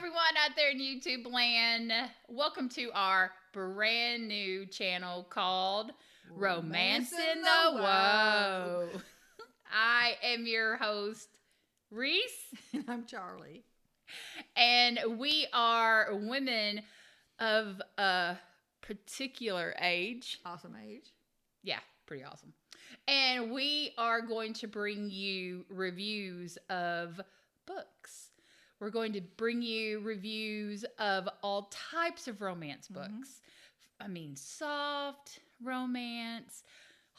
everyone out there in YouTube land. Welcome to our brand new channel called Romance in the Woe. I am your host, Reese. And I'm Charlie. And we are women of a particular age. Awesome age. Yeah, pretty awesome. And we are going to bring you reviews of books. We're going to bring you reviews of all types of romance books. I mean, soft romance,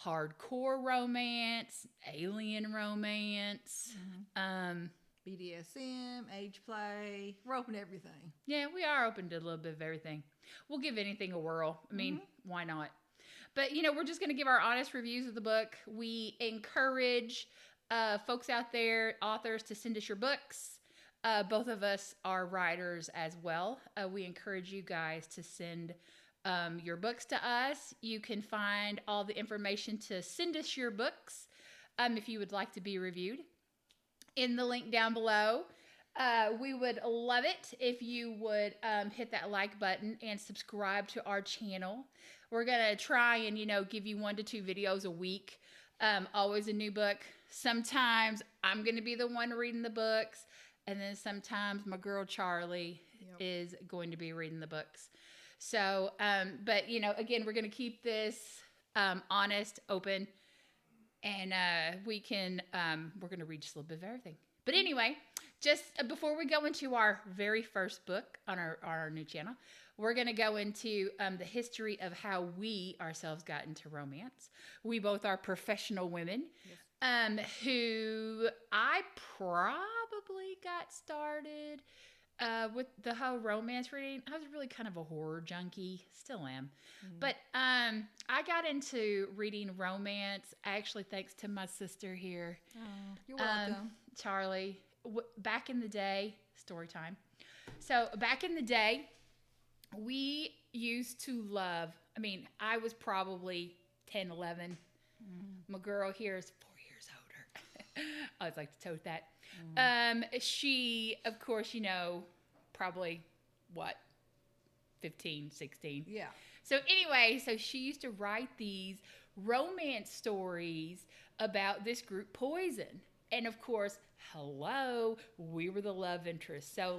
hardcore romance, alien romance. BDSM, age play. We're open to everything. Yeah, we are open to a little bit of everything. We'll give anything a whirl. I mean, why not? But, we're just going to give our honest reviews of the book. We encourage folks out there, authors, to send us your books. Both of us are writers as well. We encourage you guys to send your books to us. You can find all the information to send us your books if you would like to be reviewed in the link down below. We would love it if you would hit that like button and subscribe to our channel. We're going to try and, give you 1 to 2 videos a week. Always a new book. Sometimes I'm going to be the one reading the books. And then sometimes my girl Charlie is going to be reading the books. So, but, again, we're going to keep this honest, open. And we're going to read just a little bit of everything. But anyway, just before we go into our very first book on our new channel, we're going to go into the history of how we ourselves got into romance. We both are professional women who I probably got started with the whole romance reading. I was really kind of a horror junkie, still am. But I got into reading romance actually thanks to my sister here. Oh, you're welcome. Charlie. Back in the day, story time. So back in the day, we used to love, I was probably 10, 11. My girl here is 4 years older. I always like to tote that. She, of course, probably, 15, 16. Yeah. So anyway, she used to write these romance stories about this group Poison. And of course, we were the love interest. So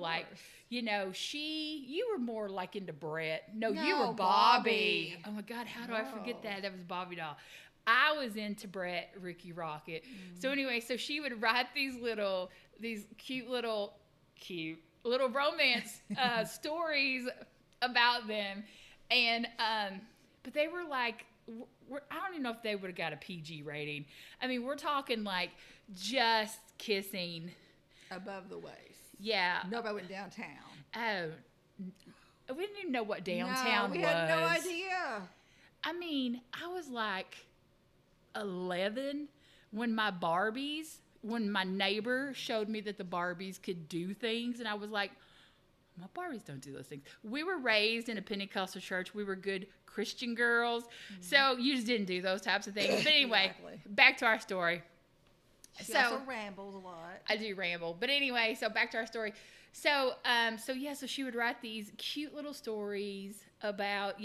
you were more like into Brett. No, you were Bobby. Oh my God, how do I forget that? That was Bobby doll. I was into Brett, Ricky Rocket. So anyway, she would write these cute little romance stories about them. And, but they were like, I don't even know if they would have got a PG rating. We're talking like just kissing. Above the waist. Yeah. Nobody went downtown. Oh, we didn't even know what downtown was. We had no idea. I was like 11 when my neighbor showed me that the Barbies could do things. And I was like, my Barbies don't do those things. We were raised in a Pentecostal church. We were good Christian girls. So you just didn't do those types of things. But anyway, back to our story. She also rambles a lot. I do ramble. But anyway, back to our story. So she would write these cute little stories about,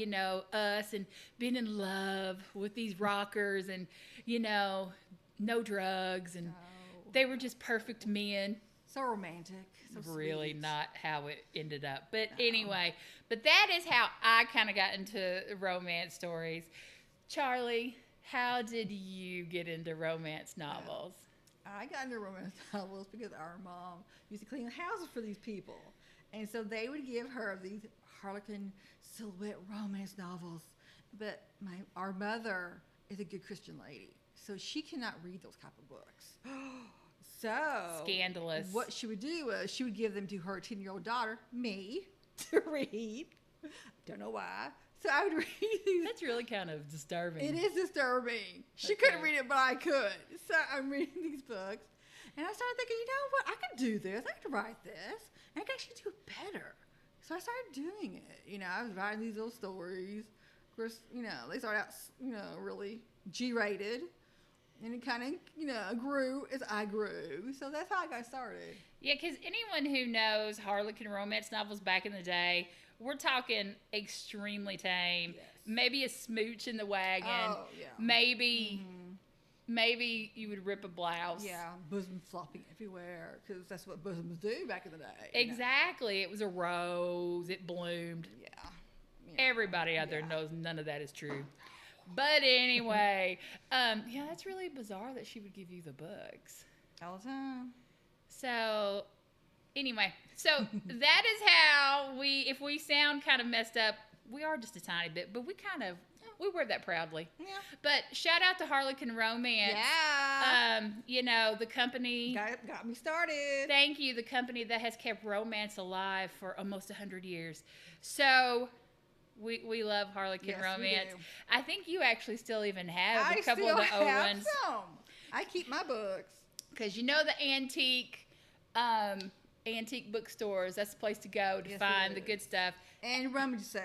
us and being in love with these rockers and, no drugs. And they were just perfect men. So romantic. So really sweet. Not how it ended up. But anyway, that is how I kind of got into romance stories. Charlie, how did you get into romance novels? I got into romance novels because our mom used to clean houses for these people. And so they would give her these Harlequin silhouette romance novels. But our mother is a good Christian lady, so she cannot read those type of books. So scandalous. What she would do was she would give them to her 10-year-old daughter, me, to read. Don't know why. So I would read these. That's really kind of disturbing. It is disturbing. She couldn't read it, but I could. So I'm reading these books. And I started thinking, you know what? I can do this. I can write this. And I can actually do it better. So I started doing it. I was writing these little stories. Of course, they start out, really G-rated. And it kind of, grew as I grew. So that's how I got started. Yeah, because anyone who knows Harlequin romance novels back in the day, we're talking extremely tame. Yes. Maybe a smooch in the wagon. Oh, yeah. Maybe you would rip a blouse. Yeah, bosom flopping everywhere because that's what bosoms do back in the day. Exactly. It was a rose. It bloomed. Yeah. Everybody out there knows none of that is true. But anyway, that's really bizarre that she would give you the books. All the time. So, anyway, that is how if we sound kind of messed up, we are just a tiny bit, but we wear that proudly. Yeah. But shout out to Harlequin Romance. Yeah. The company. Got me started. Thank you, the company that has kept romance alive for almost 100 years. So, we love Harlequin Romance. We do. I think you actually still even have a couple still of the old have ones. Some. I keep my books. Because the antique bookstores, that's the place to go to find the good stuff. And rummage sales.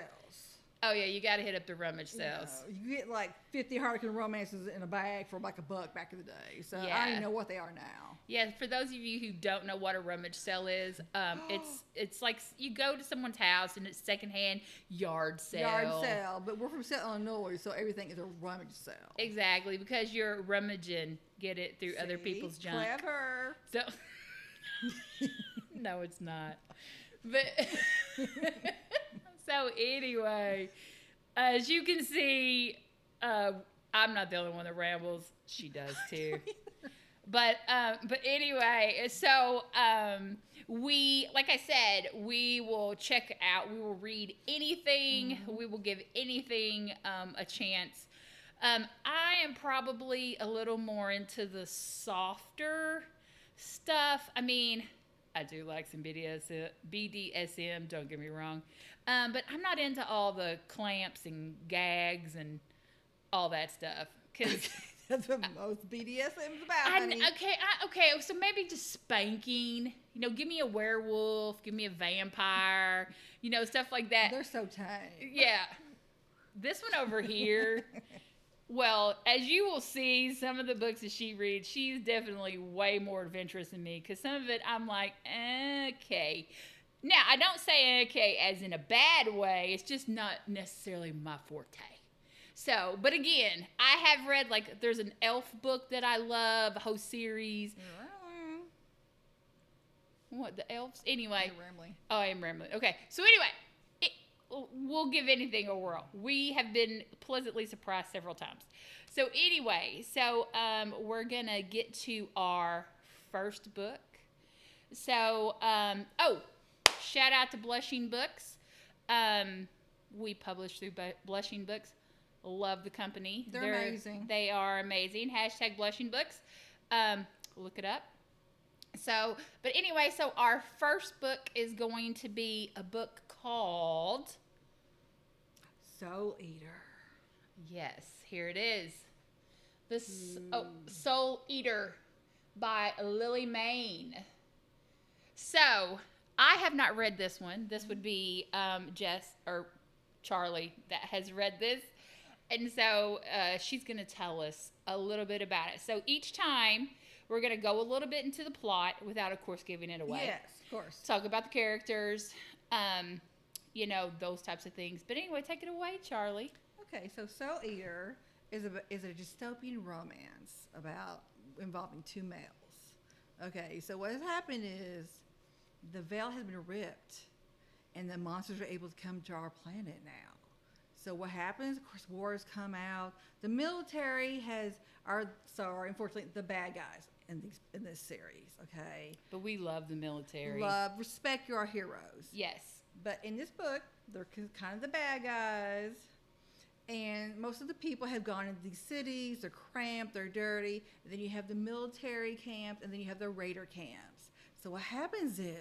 Oh, yeah, you got to hit up the rummage sales. You get like 50 Harlequin romances in a bag for like $1 back in the day. So I don't even know what they are now. Yeah, for those of you who don't know what a rummage sale is, it's like you go to someone's house and it's secondhand yard sale. But we're from St. Illinois, so everything is a rummage sale. Exactly, because you're rummaging, get it through other people's junk. Clever. So, no, it's not. But so anyway, as you can see, I'm not the only one that rambles. She does too. But anyway, so like I said, we will check out. We will read anything. Mm-hmm. We will give anything a chance. I am probably a little more into the softer stuff. I mean, I do like some BDSM, don't get me wrong. But I'm not into all the clamps and gags and all that stuff. Cause that's what most BDSM's about, honey. Okay, so maybe just spanking. Give me a werewolf, give me a vampire, stuff like that. They're so tame. Yeah. This one over here, well, as you will see, some of the books that she reads, she's definitely way more adventurous than me. Because some of it, I'm like, okay. Now, I don't say okay as in a bad way. It's just not necessarily my forte. So, but again, I have read, there's an elf book that I love, a whole series. What, the elves? Anyway. You're rambling. Oh, I am rambling. Okay, so anyway, we'll give anything a whirl. We have been pleasantly surprised several times. So anyway, we're going to get to our first book. So, shout out to Blushing Books. We publish through Blushing Books. Love the company. They're amazing. They are amazing. # Blushing Books. Look it up. So, but anyway, our first book is going to be a book called Soul Eater. Yes, here it is. Soul Eater by Lily Mayne. So, I have not read this one. This would be Jess or Charlie that has read this. And so she's going to tell us a little bit about it. So each time we're going to go a little bit into the plot without, of course, giving it away. Yes, of course. Talk about the characters, those types of things. But anyway, take it away, Charlie. Okay, so Soul Eater is a dystopian romance involving two males. Okay, so what has happened is the veil has been ripped and the monsters are able to come to our planet now. So what happens? Of course, wars come out. The military unfortunately, the bad guys in this series. Okay, but we love the military. Respect your heroes. Yes, but in this book, they're kind of the bad guys, and most of the people have gone into these cities. They're cramped, they're dirty. And then you have the military camps, and then you have the raider camps. So what happens is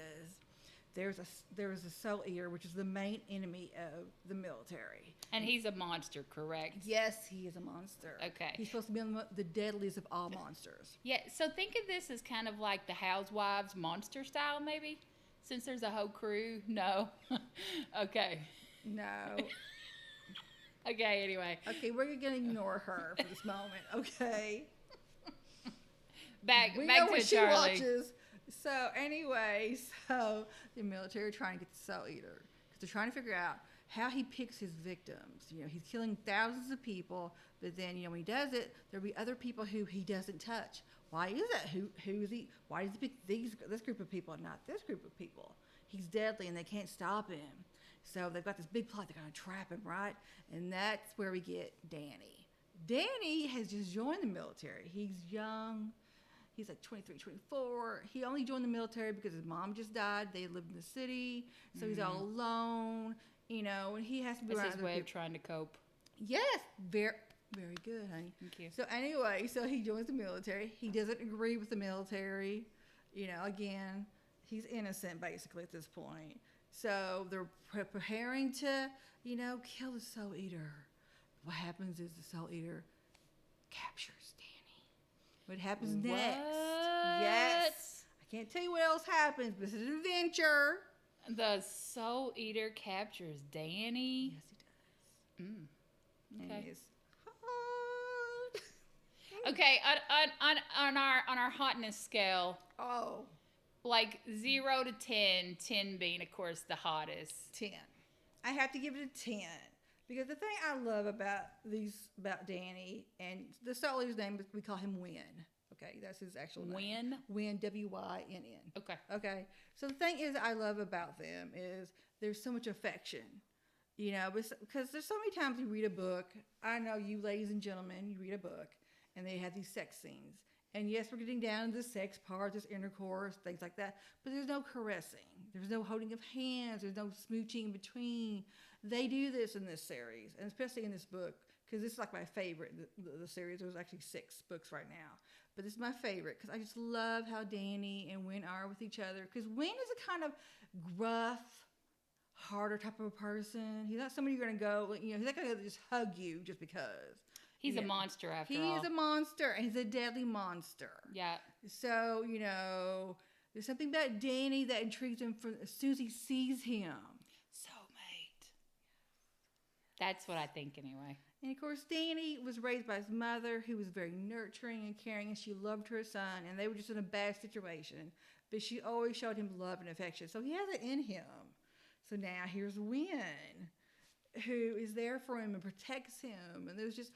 there's a Soul Eater, which is the main enemy of the military. And he's a monster, correct? Yes, he is a monster. Okay. He's supposed to be the deadliest of all monsters. Yeah, so think of this as kind of like the Housewives monster style, maybe? Since there's a whole crew? No? Okay. No. Okay, anyway. Okay, we're going to ignore her for this moment, okay? back We back know to what she Charlie. watches. So anyway, so the military are trying to get the Soul Eater because they're trying to figure out how he picks his victims. You know, he's killing thousands of people, but then when he does it, there'll be other people who he doesn't touch. Why is that? Who is he? Why does he pick this group of people and not this group of people? He's deadly, and they can't stop him. So they've got this big plot. They're gonna trap him, right? And that's where we get Danny. Danny has just joined the military. He's young. He's like 23, 24. He only joined the military because his mom just died. They lived in the city, so he's all alone, and he has to be That's around his other way of people. trying to cope. Yes, very, very good, honey. Thank you. So anyway, so he joins the military. He doesn't agree with the military. Again, he's innocent basically at this point. So they're preparing to, kill the Soul Eater. What happens is the Soul Eater captures Danny. What happens next? Yes. I can't tell you what else happens, but it's an adventure. The Soul Eater captures Danny. Yes, he does. And Okay. it's hot. Okay, on our hotness scale, Oh, like 0 to 10, 10 being, of course, the hottest. 10. I have to give it a 10. Because the thing I love about Danny, and the Soul Eater's name, we call him Wynn. Okay, that's his actual name. Wynn? Wynn, Wynn. Okay. Okay, so the thing is I love about them is there's so much affection. Because there's so many times you read a book. I know you ladies and gentlemen, you read a book, and they have these sex scenes. And yes, we're getting down to the sex part, there's intercourse, things like that. But there's no caressing. There's no holding of hands. There's no smooching in between. They do this in this series, and especially in this book, because this is like my favorite, the series. There's actually 6 books right now. But this is my favorite, because I just love how Danny and Wynn are with each other. Because Wynn is a kind of gruff, harder type of a person. He's not somebody you're going to go, he's not going to just hug you just because. He's a monster after all. He is a monster, and he's a deadly monster. Yeah. So, there's something about Danny that intrigues him as soon as he sees him. Soulmate. That's what I think anyway. And, of course, Danny was raised by his mother, who was very nurturing and caring, and she loved her son, and they were just in a bad situation. But she always showed him love and affection. So he has it in him. So now here's Wynn, who is there for him and protects him. And there's just,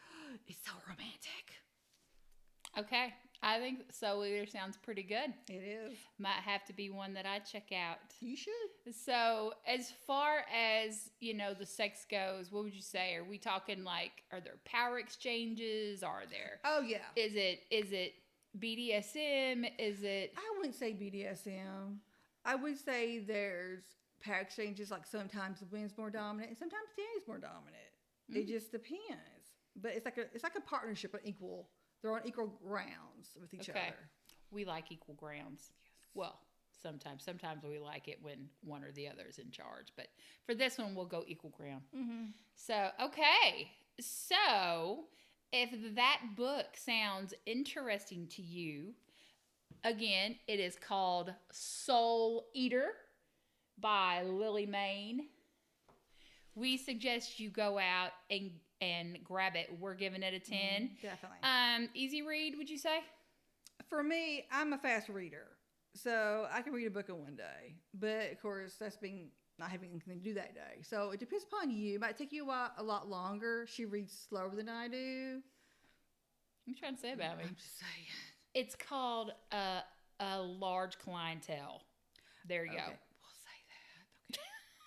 it's so romantic. Okay. I think Soul Eater sounds pretty good. It is. Might have to be one that I check out. You should. So, as far as, the sex goes, what would you say? Are we talking are there power exchanges? Are there? Oh, yeah. Is it BDSM? Is it? I wouldn't say BDSM. I would say there's power exchanges, like sometimes Wynn's more dominant and sometimes Danny's more dominant. Mm-hmm. It just depends. But it's like a partnership of equal. They're on equal grounds with each other. We like equal grounds. Yes. Well, sometimes we like it when one or the other is in charge. But for this one, we'll go equal ground. Mm-hmm. So, okay. So, if that book sounds interesting to you, again, it is called Soul Eater by Lily Mayne. We suggest you go out and grab it. We're giving it a 10. Definitely. Easy read, would you say? For me, I'm a fast reader, so I can read a book in one day. But of course, that's not having anything to do that day. So it depends upon you. It might take you a lot longer. She reads slower than I do. What are you trying to say about me? I'm just saying. It's called a large clientele. There you go. We'll say that. Okay.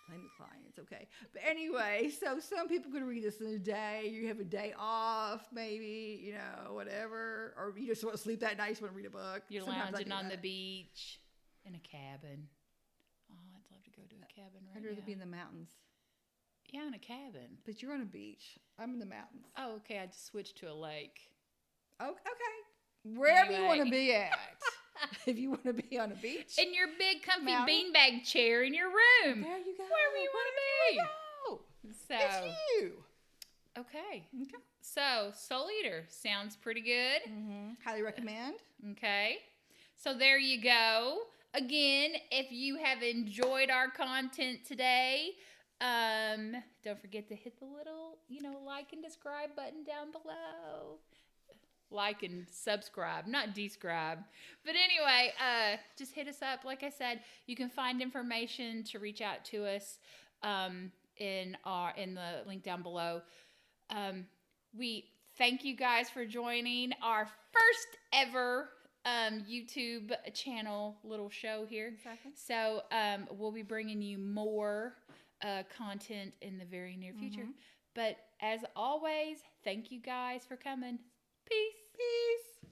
Blame the clients. Okay. But anyway, so some people could read this in a day. You have a day off, maybe, whatever. Or you just want to sleep that night. You just want to read a book. You're lounging on the beach in a cabin. Oh, I'd love to go to a cabin right now. I'd rather be in the mountains. Yeah, in a cabin. But you're on a beach. I'm in the mountains. Oh, okay. I just switched to a lake. Oh, okay. Wherever you want to be at. If you want to be on a beach. In your big comfy beanbag chair in your room. There you go. Wherever you want to be. So, it's you. Okay. So, Soul Eater sounds pretty good. Mm-hmm. Highly recommend. Okay. So, there you go. Again, if you have enjoyed our content today, don't forget to hit the little, like and subscribe button down below. like and subscribe, not describe. But anyway, just hit us up. Like I said, you can find information to reach out to us in the link down below. We thank you guys for joining our first ever YouTube channel little show here. Exactly. So we'll be bringing you more content in the very near future. But as always, thank you guys for coming. Peace. Peace.